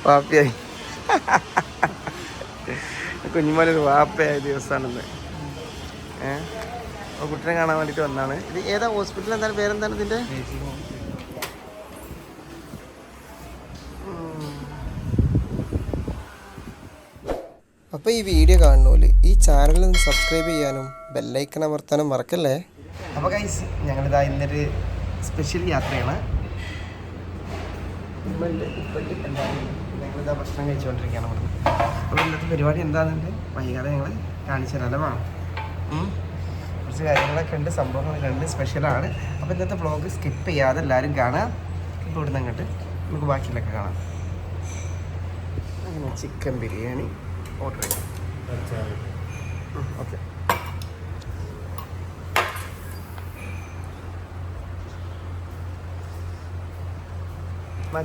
വാപ്പയായി കുഞ്ഞുമോനൊരു വാപ്പയായ ദിവസമാണെന്ന്. കുട്ടിനെ കാണാൻ വേണ്ടിയിട്ട് വന്നാണ്. ഇത് ഏതാ ഹോസ്പിറ്റൽ? എന്താണ് പേരെന്താണ് ഇതിൻ്റെ? അപ്പോൾ ഈ വീഡിയോ കാണുന്നോല് ഈ ചാനൽ ഒന്ന് സബ്സ്ക്രൈബ് ചെയ്യാനും ബെല്ലൈക്കൺ അമർത്താനും മറക്കല്ലേ. അപ്പോൾ ഗൈസ്, ഞങ്ങളിതാ ഇന്നൊരു സ്പെഷ്യൽ യാത്രയാണ്. ഞങ്ങളിതാ ഭക്ഷണം കഴിച്ചുകൊണ്ടിരിക്കുകയാണ് ഇവിടെ. അപ്പോൾ ഇന്നത്തെ പരിപാടി എന്താണെന്നുണ്ട് വൈകാതെ ഞങ്ങൾ കാണിച്ചു തരാം. വേണം കുറച്ച് കാര്യങ്ങളൊക്കെ ഉണ്ട്, സംഭവങ്ങളൊക്കെ ഉണ്ട്, സ്പെഷ്യലാണ്. അപ്പോൾ ഇന്നത്തെ വ്ളോഗ് സ്കിപ്പ് ചെയ്യാതെ എല്ലാവരും കാണാം. ഇപ്പോൾ ഇവിടുന്ന് അങ്ങോട്ട് നമുക്ക് ബാക്കിയുള്ളൊക്കെ കാണാം. അങ്ങനെ ചിക്കൻ ബിരിയാണി ഓർഡർ ചെയ്യാം. ഓക്കെ.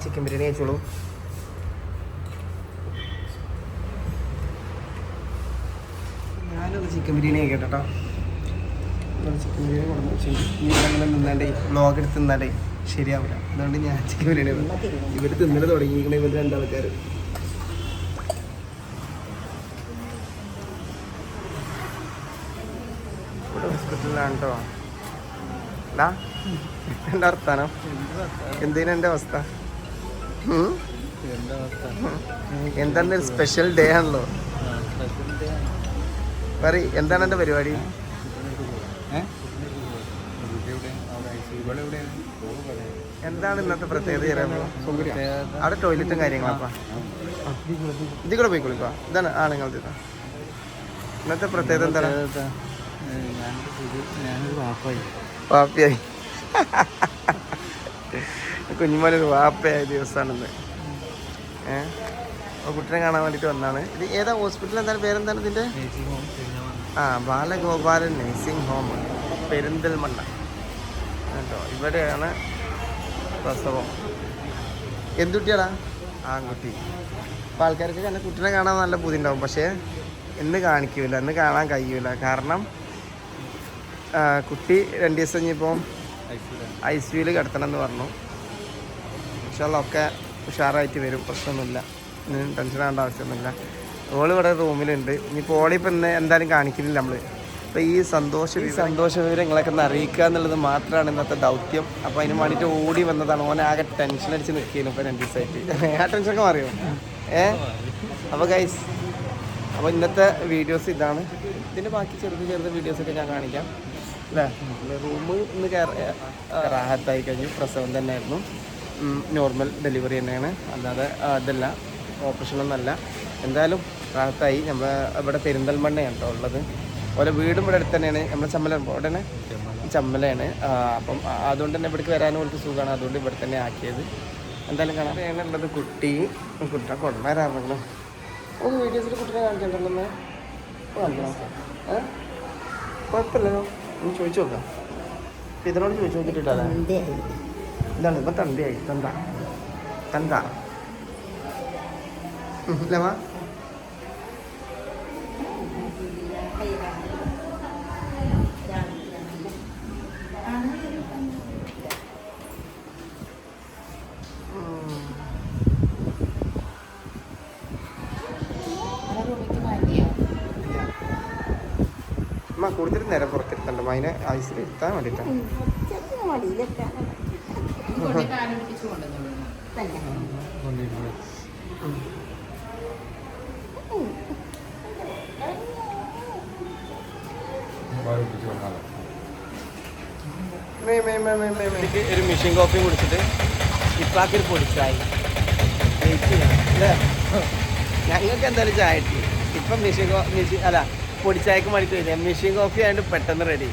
ചിക്കൻ ബിരിയാണി കഴിച്ചോളൂ. ഞാനൊന്ന് ചിക്കൻ ബിരിയാണി കഴിക്കട്ടെ കേട്ടോ. ചിക്കൻ ബിരിയാണി കൊടുന്നു വെച്ചു. ഇനി ഇവിടെ നിന്നാണ്ടേ വ്ളോഗ് എടുത്ത് നിന്നാലേ ശരിയാവില്ല. അതുകൊണ്ട് ഞാൻ ചിക്കൻ ബിരിയാണി ഇവർ തിന്നൽ തുടങ്ങിയിരിക്കണ ഇവർ രണ്ടാൾക്കാർ. ഇവിടെ ഹോസ്പിറ്റലിലാണ് കേട്ടോ. എൻ്റെ വർത്താനം എന്തേലും എൻ്റെ അവസ്ഥ എന്താ? സ്പെഷ്യൽ ഡേ ആണല്ലോ. പറയ്, എന്താണ് എൻ്റെ പരിപാടി? എന്താണ് ഇന്നത്തെ പ്രത്യേകത? അവിടെ ടോയ്ലറ്റും കാര്യങ്ങളപ്പാ. ഇതിൽ കൂടെ പോയി കുളിപ്പാ. ഇതാണ് ആണുങ്ങളുടെ ഇന്നത്തെ പ്രത്യേകത. എന്താണ്? വാപ്പയായി കുഞ്ഞുമോനൊരു വാപ്പയായ ദിവസമാണെന്ന്. കുട്ടിനെ കാണാൻ വേണ്ടിയിട്ട് വന്നാണ്. ഇത് ഏതാ ഹോസ്പിറ്റൽ? എന്താണ് പേരെന്താണ് ഇതിൻ്റെ? ബാലഗോപാലൻ നഴ്സിംഗ് ഹോം പെരിന്തൽമണ്ണ കേട്ടോ. ഇവിടെയാണ് പ്രസവം. എന്തുട്ടിയാടാ? ആൺകുട്ടി. അപ്പോൾ ആൾക്കാർക്ക് തന്നെ കുട്ടിനെ കാണാൻ നല്ല ബുദ്ധി ഉണ്ടാവും. പക്ഷേ ഇന്ന് കാണിക്കില്ല, ഇന്ന് കാണാൻ കഴിയില്ല. കാരണം കുട്ടി 2 ദിവസം കഴിഞ്ഞിപ്പോൾ ICUവിൽ കിടത്തണം എന്ന് പറഞ്ഞു. ഇൻഷാല്ലാ ഒക്കെ ഉഷാറായിട്ട് വരും, പ്രശ്നമൊന്നുമില്ല. ടെൻഷൻ ആവേണ്ട ആവശ്യമൊന്നുമില്ല. ഓൾ ഇവിടെ റൂമിലുണ്ട്. ഇനിയിപ്പോൾ ഓളിപ്പോൾ ഇന്ന് എന്തായാലും കാണിക്കുന്നില്ല നമ്മൾ. അപ്പോൾ ഈ സന്തോഷ വിവരങ്ങളൊക്കെ ഒന്ന് അറിയിക്കുക എന്നുള്ളത് മാത്രമാണ് ഇന്നത്തെ ദൗത്യം. അപ്പോൾ അതിന് വേണ്ടിയിട്ട് ഓടി വന്നതാണ്. ഓനെ ആകെ ടെൻഷൻ അടിച്ച് നിൽക്കുന്നു ഇപ്പോൾ 2 ദിവസമായിട്ട്. ആ ടെൻഷനൊക്കെ മാറിയോ? അപ്പോൾ ഗൈസ്, അപ്പോൾ ഇന്നത്തെ വീഡിയോസ് ഇതാണ്. ഇതിൻ്റെ ബാക്കി ചെറുത് വീഡിയോസൊക്കെ ഞാൻ കാണിക്കാം അല്ലേ. റൂം ഇന്ന് റാഹത്തായി കഴിഞ്ഞു. പ്രസവം തന്നെയായിരുന്നു. നോർമൽ ഡെലിവറി തന്നെയാണ്, അല്ലാതെ അതല്ല, ഓപ്പറേഷനൊന്നുമല്ല. എന്തായാലും റാഹത്തായി. നമ്മൾ ഇവിടെ പെരിന്തൽമണ്ണയാണ് കേട്ടോ ഉള്ളത്. ഓരോ വീടും ഇവിടെ അടുത്ത് തന്നെയാണ്. നമ്മൾ ഉടനെ ചമ്മലയാണ്. അപ്പം അതുകൊണ്ട് തന്നെ ഇവിടേക്ക് വരാനും അവർക്ക് സുഖമാണ്. അതുകൊണ്ട് ഇവിടെ തന്നെ ആക്കിയത്. എന്തായാലും കാണാൻ ഉള്ളത് കുട്ടിനെ കൊണ്ടുവരാറുണ്ടല്ലോ. വീഡിയോസിൽ കുട്ടിനെ കാണിക്കണ്ടല്ലോ. കാണിക്കണം. കുഴപ്പമില്ലല്ലോ. ഒന്ന് ചോദിച്ചു നോക്കാം. ഇതിനോട് ചോദിച്ചു നോക്കിയിട്ടാ. ഇതാണ് ഇപ്പം തന്തയായി. തന്ത അല്ലേമാ? കൂടുതൽ നേരം പുറത്തിരുത്തണ്ട. അതിനെ ഐസിൽ ഇരുത്താൻ വേണ്ടിയിട്ടാണ്. ഒരു മെഷീൻ കോഫിയും കുടിച്ചിട്ട് ഇപ്പാക്കൊരു പൊടിച്ചായി അല്ലേ? ഞങ്ങൾക്ക് എന്തായാലും ചായ കിട്ടി. ഇപ്പം മെഷീൻ അല്ല പൊടിച്ചായക്ക് വേണ്ടിയിട്ട് മെഷീൻ കോഫി ആയതുകൊണ്ട് പെട്ടെന്ന് റെഡി.